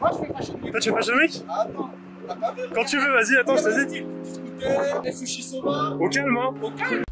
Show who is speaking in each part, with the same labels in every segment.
Speaker 1: Moi, je fais Fashion Week.
Speaker 2: Toi, tu fais Fashion Week?
Speaker 1: Attends, t'as pas vu?
Speaker 2: Quand tu veux, vas-y, attends, je te dis.
Speaker 1: Petit scooter, les sushis soba.
Speaker 2: Au calme, hein.
Speaker 1: Au calme.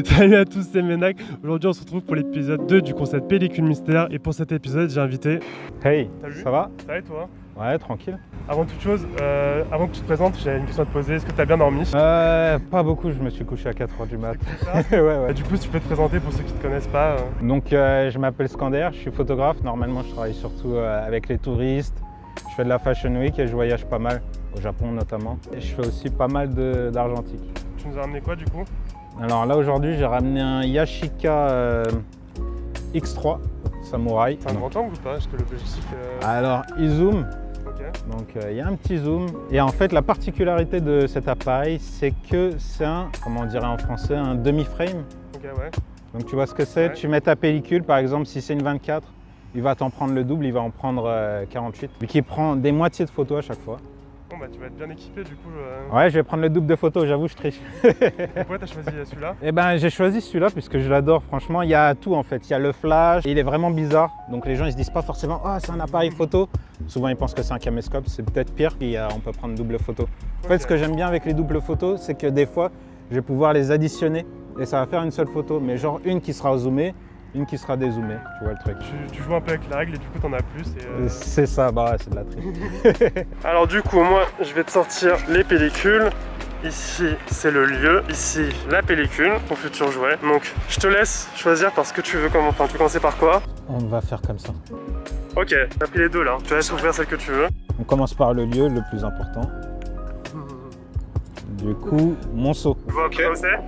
Speaker 2: Salut à tous, c'est Ménac. Aujourd'hui, on se retrouve pour l'épisode 2 du concept Pellicule Mystère. Et pour cet épisode, j'ai invité.
Speaker 3: Hey,
Speaker 2: Salut.
Speaker 3: ça va?
Speaker 2: Ça va et toi?
Speaker 3: Ouais, tranquille.
Speaker 2: Avant toute chose, avant que tu te présentes, j'ai une question à te poser. Est-ce que tu as bien dormi?
Speaker 3: Pas beaucoup, je me suis couché à 4h du mat. Ouais.
Speaker 2: Du coup, si tu peux te présenter pour ceux qui ne te connaissent pas.
Speaker 3: Donc, je m'appelle Skander, je suis photographe. Normalement, je travaille surtout avec les touristes. Je fais de la Fashion Week et je voyage pas mal, au Japon notamment. Et je fais aussi pas mal d'argentique.
Speaker 2: Tu nous as ramené quoi du coup?
Speaker 3: Alors là, aujourd'hui, j'ai ramené un Yashica X3 Samouraï.
Speaker 2: C'est un grand angle ou pas? Parce que l'objectif.
Speaker 3: Alors, il zoom.
Speaker 2: Ok.
Speaker 3: Donc il y a un petit zoom et en fait la particularité de cet appareil c'est que c'est un, comment on dirait en français, un demi-frame.
Speaker 2: Ok, ouais.
Speaker 3: Donc tu vois ce que c'est,
Speaker 2: Ouais.
Speaker 3: Tu mets ta pellicule par exemple, si c'est une 24, il va t'en prendre le double, il va en prendre 48. Vu qu'il prend des moitiés de photos à chaque fois.
Speaker 2: Bon bah tu vas être bien équipé du coup.
Speaker 3: Ouais, je vais prendre le double de photos, j'avoue je triche.
Speaker 2: Pourquoi t'as choisi celui-là?
Speaker 3: Et ben j'ai choisi celui-là puisque je l'adore, franchement il y a tout en fait, il y a le flash, il est vraiment bizarre, donc les gens ils se disent pas forcément « Oh c'est un appareil photo », souvent ils pensent que c'est un caméscope, c'est peut-être pire, on peut prendre double photo. En fait ce que j'aime bien avec les doubles photos, c'est que des fois je vais pouvoir les additionner et ça va faire une seule photo, mais genre une qui sera zoomée, une qui sera dézoomée, tu vois le truc.
Speaker 2: Tu joues un peu avec la règle et du coup t'en as plus.
Speaker 3: C'est ça, bah ouais, c'est de la triche.
Speaker 2: Alors du coup moi je vais te sortir les pellicules. Ici c'est le lieu, ici la pellicule, ton futur jouet. Donc je te laisse choisir parce que tu veux comment. Enfin tu veux commencer par quoi?
Speaker 3: On va faire comme ça.
Speaker 2: Ok, t'as pris les deux là. Je te laisse ouvrir celle que tu veux.
Speaker 3: On commence par le lieu le plus important. Du coup, Monceau.
Speaker 2: Tu vois où c'est?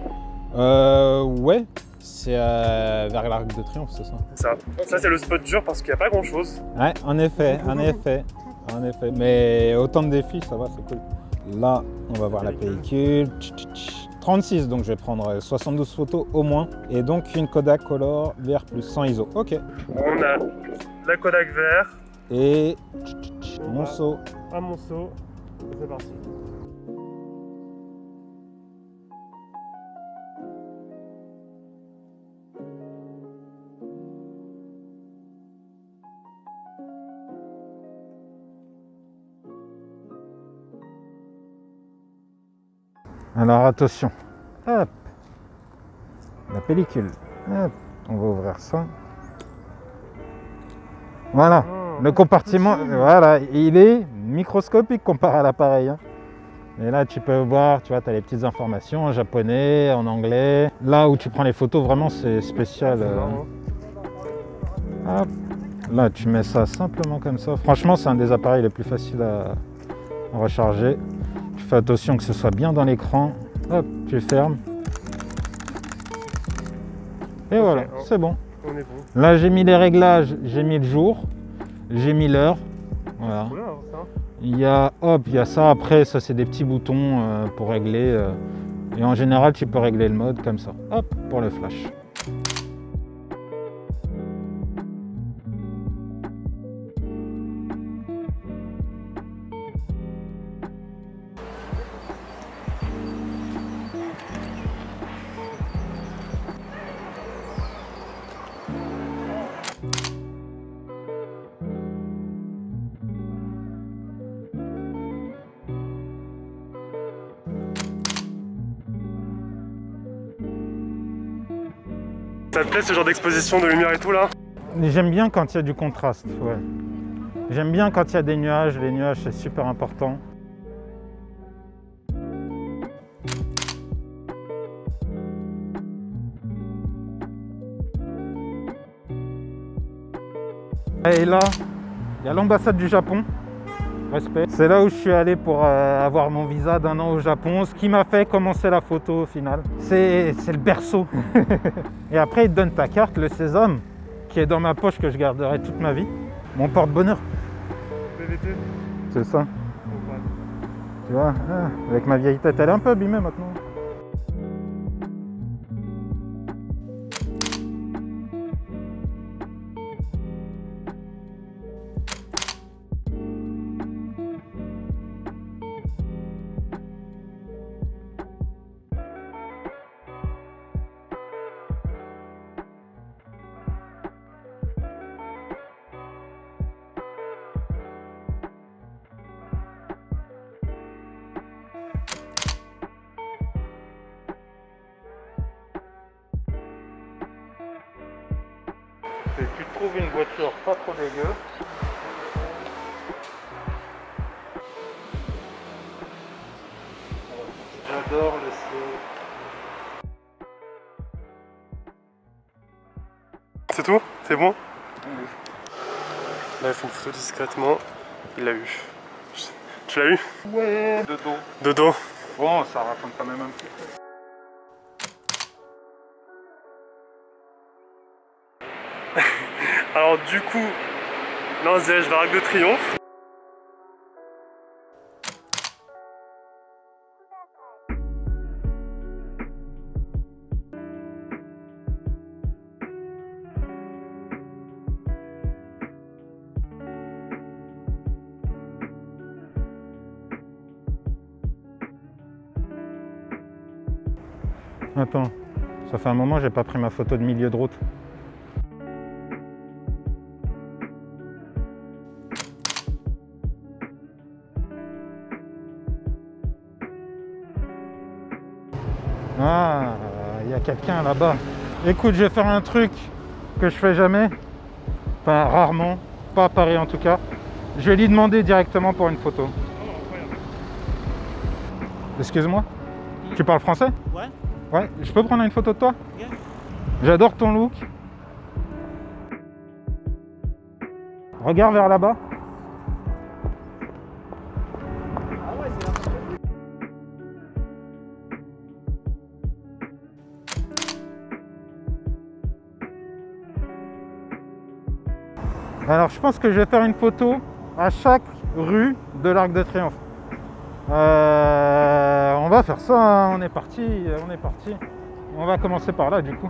Speaker 3: Ouais, c'est vers l'Arc de Triomphe, c'est ça?
Speaker 2: C'est ça. Ça c'est le spot dur parce qu'il n'y a pas grand chose.
Speaker 3: Ouais, en effet. Mais autant de défis, ça va, c'est cool. Là, on va voir la pellicule. 36, donc je vais prendre 72 photos au moins. Et donc une Kodak Color VR plus 100 ISO. Ok.
Speaker 2: On a la Kodak vert.
Speaker 3: Et Monceau.
Speaker 2: Un Monceau. C'est parti.
Speaker 3: Alors attention. Hop. La pellicule. Hop. On va ouvrir ça. Voilà. Le compartiment, voilà, il est microscopique comparé à l'appareil. Hein. Et là, tu peux voir, tu vois, tu as les petites informations en japonais, en anglais. Là où tu prends les photos, vraiment, c'est spécial. Hop. Là, tu mets ça simplement comme ça. Franchement, c'est un des appareils les plus faciles à recharger. Tu fais attention que ce soit bien dans l'écran. Hop, tu fermes. Et voilà, c'est bon.
Speaker 2: On est bon.
Speaker 3: Là, j'ai mis les réglages, j'ai mis le jour. J'ai mis l'heure, voilà. Il y a ça après, ça c'est des petits boutons pour régler. Et en général, tu peux régler le mode comme ça, hop, pour le flash.
Speaker 2: Ça te plaît ce genre d'exposition de lumière et tout là?
Speaker 3: J'aime bien quand il y a du contraste, ouais. J'aime bien quand il y a des nuages, les nuages c'est super important. Et là, il y a l'ambassade du Japon. Respect. C'est là où je suis allé pour avoir mon visa d'1 an au Japon, ce qui m'a fait commencer la photo au final. C'est le berceau. Et après, ils te donnent ta carte, le sésame, qui est dans ma poche que je garderai toute ma vie. Mon porte-bonheur.
Speaker 2: PVT.
Speaker 3: C'est ça. Tu vois, avec ma vieille tête, elle est un peu abîmée maintenant. Et tu trouves une voiture pas trop dégueu. J'adore le ciel.
Speaker 2: C'est tout? C'est bon? Oui. Là, il fait une photo discrètement. Il l'a eu. Tu l'as eu?
Speaker 3: Ouais, de dos.
Speaker 2: De dos.
Speaker 3: Bon, ça raconte quand même un petit peu.
Speaker 2: Alors du coup, là on se dirige vers l'Arc de Triomphe.
Speaker 3: Attends, ça fait un moment que j'ai pas pris ma photo de milieu de route. Ah, il y a quelqu'un là-bas. Écoute, je vais faire un truc que je fais jamais. Enfin, rarement. Pas à Paris en tout cas. Je vais lui demander directement pour une photo. Excuse-moi. Tu parles français?
Speaker 4: Ouais.
Speaker 3: Ouais, je peux prendre une photo de toi?
Speaker 4: Bien.
Speaker 3: J'adore ton look. Regarde vers là-bas.
Speaker 4: Ah ouais, c'est là.
Speaker 3: Alors je pense que je vais faire une photo à chaque rue de l'Arc de Triomphe. On va faire ça, hein. On est parti. On va commencer par là du coup.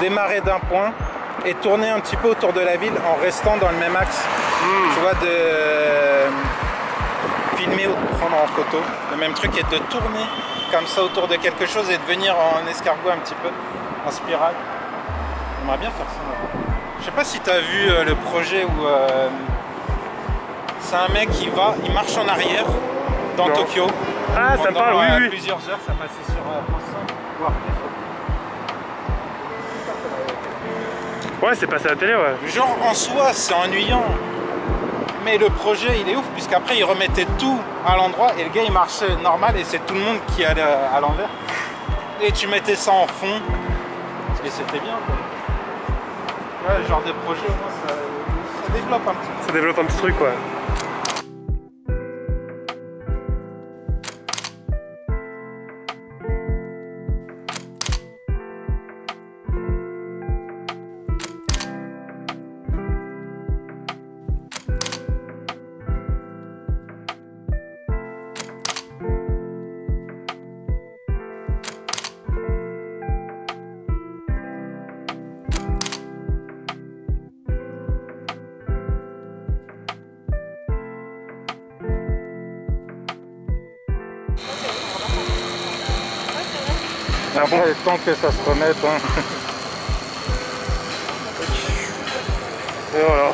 Speaker 3: Démarrer d'un point et tourner un petit peu autour de la ville en restant dans le même axe. Tu vois, de filmer ou de prendre en photo. Le même truc est de tourner comme ça autour de quelque chose et de venir en escargot un petit peu, en spirale. J'aimerais bien faire ça. Je sais pas si tu as vu le projet où c'est un mec qui marche en arrière dans Tokyo.
Speaker 2: Ah, ça me parle, oui, oui.
Speaker 3: Plusieurs heures, ça passait sur France 5 ou Arte.
Speaker 2: Ouais, c'est passé à la télé, ouais.
Speaker 3: Genre en soi c'est ennuyant, mais le projet il est ouf puisqu'après il remettait tout à l'endroit et le gars il marchait normal et c'est tout le monde qui allait à l'envers. Et tu mettais ça en fond et c'était bien quoi. Ouais, ce genre de projet au moins ça développe un petit peu.
Speaker 2: Ça développe un petit truc, ouais.
Speaker 3: Après, tant que ça se remette. Hein.
Speaker 2: Et voilà.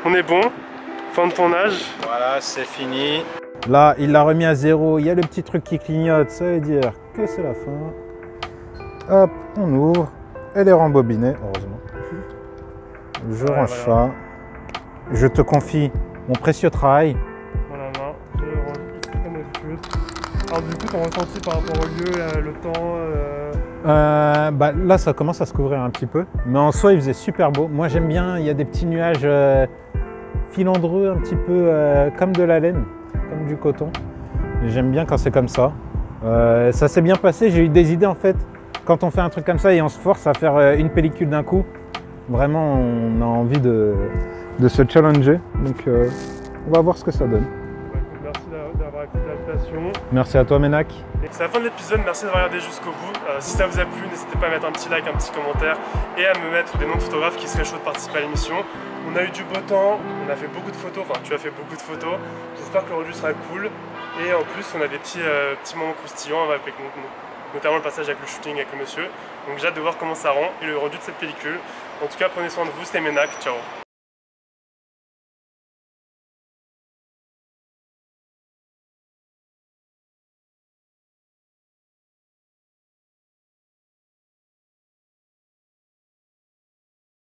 Speaker 2: On est bon. Fin de tournage.
Speaker 3: Voilà, c'est fini. Là, il l'a remis à 0. Il y a le petit truc qui clignote. Ça veut dire que c'est la fin. Hop, on ouvre. Elle est rembobinée, heureusement. Je range ça. je te confie mon précieux travail.
Speaker 2: Voilà, main, je le range ici comme d'habitude. Alors du coup, ton ressenti par rapport au lieu, le temps
Speaker 3: Bah, là, ça commence à se couvrir un petit peu. Mais en soi, il faisait super beau. Moi, j'aime bien, il y a des petits nuages filandreux, un petit peu comme de la laine, comme du coton. J'aime bien quand c'est comme ça. Ça s'est bien passé, j'ai eu des idées en fait. Quand on fait un truc comme ça et on se force à faire une pellicule d'un coup, vraiment, on a envie de se challenger. Donc, on va voir ce que ça donne.
Speaker 2: Merci d'avoir accepté l'invitation.
Speaker 3: Merci à toi, Ménac.
Speaker 2: C'est la fin de l'épisode, merci d'avoir regardé jusqu'au bout. Si ça vous a plu, n'hésitez pas à mettre un petit like, un petit commentaire et à me mettre des noms de photographes qui seraient chauds de participer à l'émission. On a eu du beau temps, on a fait beaucoup de photos, enfin tu as fait beaucoup de photos. J'espère que le rendu sera cool. Et en plus, on a des petits moments croustillants avec notamment le passage avec le shooting avec le monsieur. Donc j'ai hâte de voir comment ça rend et le rendu de cette pellicule. En tout cas, prenez soin de vous, c'était Ménac, ciao.